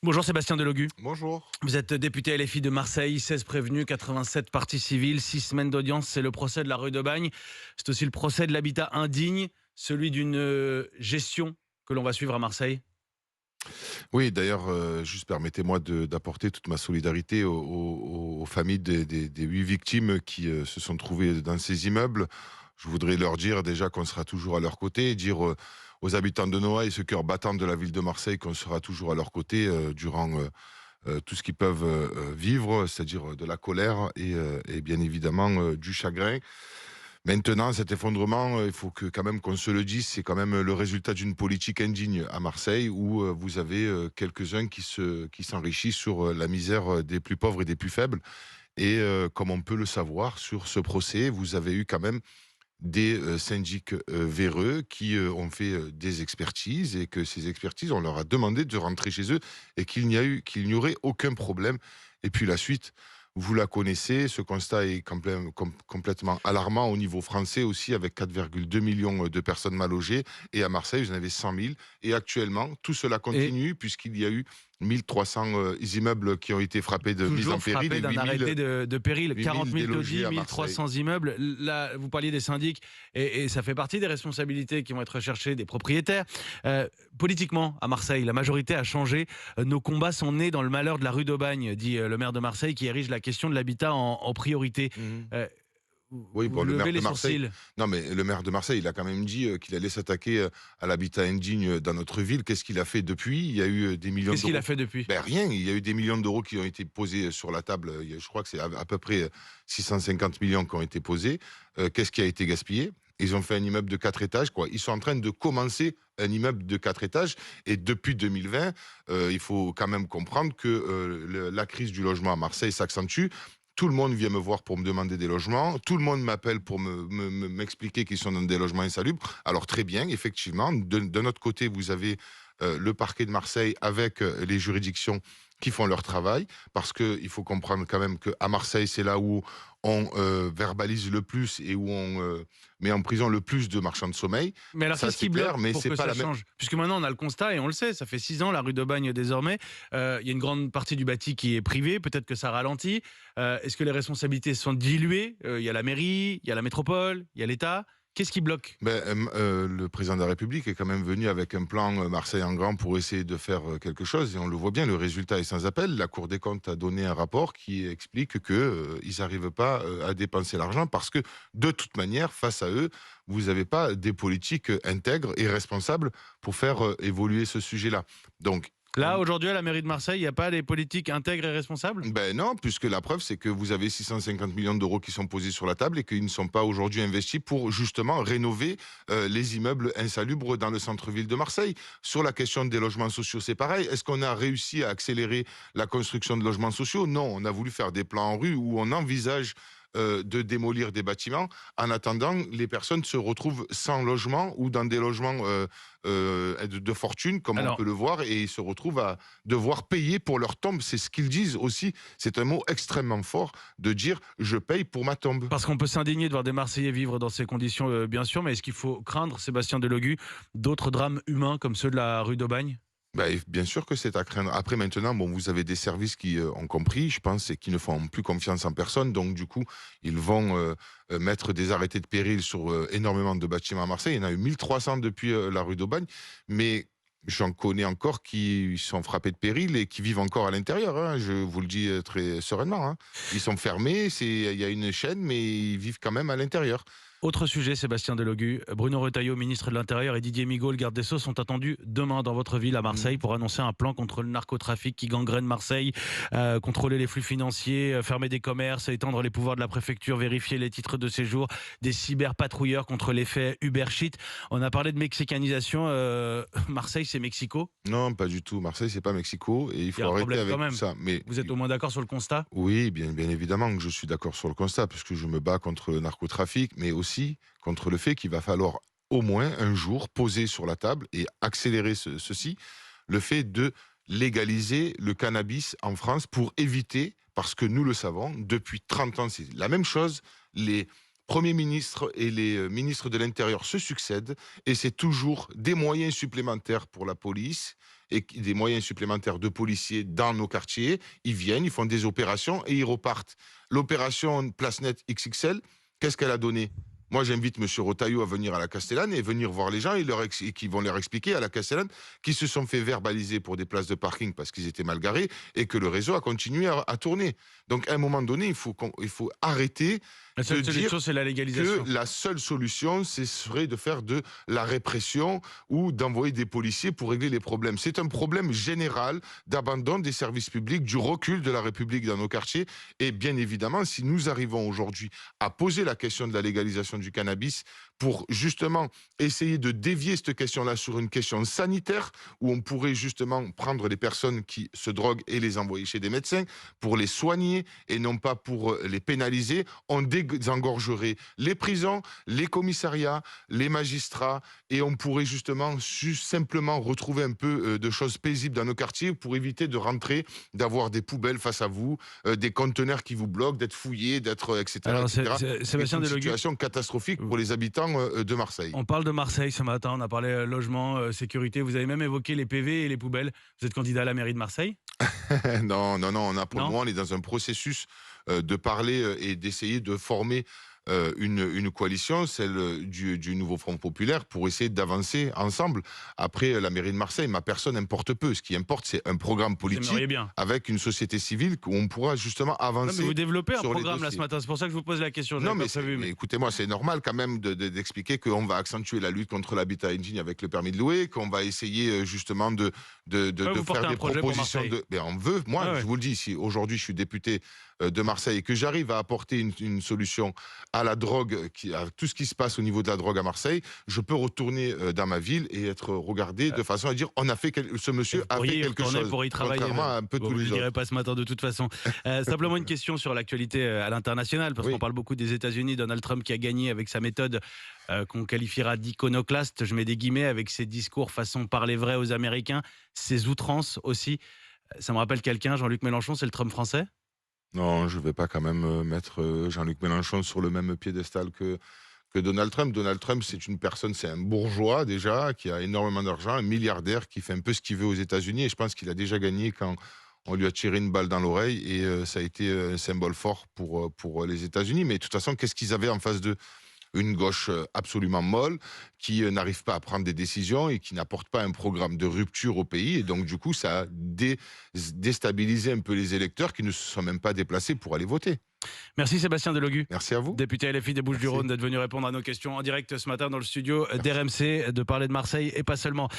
Bonjour Sébastien Delogu. Bonjour. Vous êtes député LFI de Marseille, 16 prévenus, 87 parties civiles, 6 semaines d'audience. C'est le procès de la rue d'Aubagne. C'est aussi le procès de l'habitat indigne, celui d'une gestion que l'on va suivre à Marseille. Oui, d'ailleurs, juste permettez-moi d'apporter toute ma solidarité aux familles des 8 victimes qui se sont trouvées dans ces immeubles. Je voudrais leur dire déjà qu'on sera toujours à leur côté, et dire aux habitants de Noailles, ce cœur battant de la ville de Marseille, qu'on sera toujours à leur côté durant tout ce qu'ils peuvent vivre, c'est-à-dire de la colère et bien évidemment du chagrin. Maintenant, cet effondrement, il faut quand même qu'on se le dise, c'est quand même le résultat d'une politique indigne à Marseille où vous avez quelques-uns qui s'enrichissent sur la misère des plus pauvres et des plus faibles. Et comme on peut le savoir, sur ce procès, vous avez eu quand même des syndics véreux qui ont fait des expertises et que ces expertises, on leur a demandé de rentrer chez eux et qu'il n'y aurait aucun problème. Et puis la suite, vous la connaissez, ce constat est complètement alarmant au niveau français aussi, avec 4,2 millions de personnes mal logées. Et à Marseille, vous en avez 100 000. Et actuellement, tout cela Et continue puisqu'il y a eu 1300 immeubles qui ont été frappés de mise en toujours péril frappé et d'un 8 000, arrêté de péril. 8 40 000 000 délogés taudis, à Marseille. 1300 immeubles. Là, vous parliez des syndics et ça fait partie des responsabilités qui vont être recherchées des propriétaires. Politiquement, à Marseille, la majorité a changé. Nos combats sont nés dans le malheur de la rue d'Aubagne, dit le maire de Marseille, qui érige la question de l'habitat en priorité. Mhm. Euh, vous Oui, vous bon, le maire levez de les Marseille, sourcils. non, mais le maire de Marseille, il a quand même dit qu'il allait s'attaquer à l'habitat indigne dans notre ville. Qu'est-ce qu'il a fait depuis? Il y a eu des millions Qu'est-ce qu'il a d'euros. fait depuis? Ben rien, il y a eu des millions d'euros qui ont été posés sur la table. Je crois que c'est à peu près 650 millions qui ont été posés. Qu'est-ce qui a été gaspillé? Ils ont fait un immeuble de 4 étages, quoi. Ils sont en train de commencer un immeuble de 4 étages. Et depuis 2020, il faut quand même comprendre que la crise du logement à Marseille s'accentue. Tout le monde vient me voir pour me demander des logements. Tout le monde m'appelle pour m'expliquer qu'ils sont dans des logements insalubres. Alors très bien, effectivement. De notre côté, vous avez le parquet de Marseille avec les juridictions qui font leur travail. Parce qu'il faut comprendre quand même qu'à Marseille, c'est là où on verbalise le plus et où on met en prison le plus de marchands de sommeil. Mais alors, Ça, qu'est-ce qui c'est bloque clair, mais pour c'est que pas ça la même. change? Puisque maintenant, on a le constat et on le sait, ça fait 6 ans, la rue d'Aubagne désormais. Il y a une grande partie du bâti qui est privée, peut-être que ça ralentit. Est-ce que les responsabilités sont diluées? Il y a la mairie, il y a la métropole, il y a l'État. Qu'est-ce qui bloque? Le président de la République est quand même venu avec un plan Marseille en grand pour essayer de faire quelque chose et on le voit bien, le résultat est sans appel. La Cour des comptes a donné un rapport qui explique que ils n'arrivent pas à dépenser l'argent parce que de toute manière, face à eux, vous n'avez pas des politiques intègres et responsables pour faire évoluer ce sujet-là. Donc, Là, aujourd'hui, à la mairie de Marseille, il n'y a pas des politiques intègres et responsables? ben non, puisque la preuve, c'est que vous avez 650 millions d'euros qui sont posés sur la table et qu'ils ne sont pas aujourd'hui investis pour justement rénover les immeubles insalubres dans le centre-ville de Marseille. Sur la question des logements sociaux, c'est pareil. Est-ce qu'on a réussi à accélérer la construction de logements sociaux? Non, on a voulu faire des plans en rue où on envisage de démolir des bâtiments. En attendant, les personnes se retrouvent sans logement ou dans des logements de fortune, comme on Alors, peut le voir, et ils se retrouvent à devoir payer pour leur tombe. C'est ce qu'ils disent aussi. C'est un mot extrêmement fort de dire je paye pour ma tombe. parce qu'on peut s'indigner de voir des Marseillais vivre dans ces conditions, bien sûr, mais est-ce qu'il faut craindre, Sébastien Delogu, d'autres drames humains comme ceux de la rue d'Aubagne? Bien sûr que c'est à craindre. Après, maintenant, bon, vous avez des services qui ont compris, je pense, et qui ne font plus confiance en personne. Donc, du coup, ils vont mettre des arrêtés de péril sur énormément de bâtiments à Marseille. Il y en a eu 1300 depuis la rue d'Aubagne. Mais j'en connais encore qui sont frappés de péril et qui vivent encore à l'intérieur, hein. Je vous le dis très sereinement, hein. Ils sont fermés, il y a une chaîne, mais ils vivent quand même à l'intérieur. Autre sujet, Sébastien Delogu. Bruno Retailleau, ministre de l'Intérieur, et Didier Migaud, le garde des Sceaux, sont attendus demain dans votre ville à Marseille pour annoncer un plan contre le narcotrafic qui gangrène Marseille, contrôler les flux financiers, fermer des commerces, étendre les pouvoirs de la préfecture, vérifier les titres de séjour, des cyberpatrouilleurs contre l'effet Uber Shit. On a parlé de mexicanisation. Marseille, c'est Mexico. Non, pas du tout. Marseille, c'est pas Mexico et il Il y a faut un arrêter problème quand avec tout même. ça. Mais Vous êtes au moins d'accord sur le constat? oui, bien évidemment que je suis d'accord sur le constat, puisque je me bats contre le narcotrafic, mais aussi contre le fait qu'il va falloir au moins un jour poser sur la table et accélérer ceci, le fait de légaliser le cannabis en France pour éviter, parce que nous le savons, depuis 30 ans, c'est la même chose, les premiers ministres et les ministres de l'Intérieur se succèdent et c'est toujours des moyens supplémentaires pour la police et des moyens supplémentaires de policiers dans nos quartiers, ils viennent, ils font des opérations et ils repartent. L'opération Place Nette XXL, qu'est-ce qu'elle a donné? Moi, j'invite M. Rotaillot à venir à la Castellane et venir voir les gens et qui vont leur expliquer à la Castellane qu'ils se sont fait verbaliser pour des places de parking parce qu'ils étaient mal garés et que le réseau a continué à tourner. Donc, à un moment donné, il faut arrêter La de seule dire solution, c'est la légalisation. que la seule solution, ce serait de faire de la répression ou d'envoyer des policiers pour régler les problèmes. C'est un problème général d'abandon des services publics, du recul de la République dans nos quartiers. Et bien évidemment, si nous arrivons aujourd'hui à poser la question de la légalisation du cannabis pour justement essayer de dévier cette question-là sur une question sanitaire, où on pourrait justement prendre les personnes qui se droguent et les envoyer chez des médecins pour les soigner et non pas pour les pénaliser, on désengorgerait les prisons, les commissariats, les magistrats, et on pourrait justement simplement retrouver un peu de choses paisibles dans nos quartiers pour éviter de rentrer, d'avoir des poubelles face à vous, des conteneurs qui vous bloquent, d'être fouillés, d'être etc. Alors, etc. Sébastien C'est une Delogu, situation catastrophique pour les habitants de Marseille. on parle de Marseille ce matin, on a parlé logement, sécurité, vous avez même évoqué les PV et les poubelles. Vous êtes candidat à la mairie de Marseille? Non, non, non, pour le Non. moment, on est dans un processus de parler et d'essayer de former une coalition, celle du nouveau Front populaire, pour essayer d'avancer ensemble. Après, la mairie de Marseille, ma personne importe peu. Ce qui importe, c'est un programme Vous politique aimeriez bien. avec une société civile où on pourra justement Non, avancer. mais vous développez un sur les programme là ce dossiers. matin, c'est pour ça que je vous pose la question. Non, J'avais mais, pas prévu, mais écoutez-moi, c'est normal quand même d'expliquer qu'on va accentuer la lutte contre l'habitat indigne avec le permis de louer, qu'on va essayer justement de vous portez faire un des projet pour propositions Marseille. Mais on veut, moi, Ouais, ouais. je vous le dis, si aujourd'hui je suis député de Marseille et que j'arrive à apporter une solution à la drogue, à tout ce qui se passe au niveau de la drogue à Marseille, je peux retourner dans ma ville et être regardé de façon à dire on a fait ce monsieur Vous a fait pourriez y quelque retourner chose. pour y travailler. Contrairement à un peu Bon, tous vous ne les le direz autres. pas ce matin de toute façon. Simplement une question sur l'actualité à l'international, parce Oui. qu'on parle beaucoup des États-Unis. Donald Trump qui a gagné avec sa méthode qu'on qualifiera d'iconoclaste, je mets des guillemets, avec ses discours façon parler vrai aux Américains, ses outrances aussi. Ça me rappelle quelqu'un, Jean-Luc Mélenchon, c'est le Trump français? Non, je ne vais pas quand même mettre Jean-Luc Mélenchon sur le même piédestal que Donald Trump. Donald Trump, c'est une personne, c'est un bourgeois déjà, qui a énormément d'argent, un milliardaire qui fait un peu ce qu'il veut aux États-Unis. Et je pense qu'il a déjà gagné quand on lui a tiré une balle dans l'oreille. Et ça a été un symbole fort pour les États-Unis. Mais de toute façon, qu'est-ce qu'ils avaient en face d'eux? Une gauche absolument molle, qui n'arrive pas à prendre des décisions et qui n'apporte pas un programme de rupture au pays. Et donc, du coup, ça a déstabilisé un peu les électeurs qui ne se sont même pas déplacés pour aller voter. Merci Sébastien Delogu, Merci à vous. député LFI des Bouches-du-Rhône, Merci. d'être venu répondre à nos questions en direct ce matin dans le studio d'RMC, de parler de Marseille et pas seulement.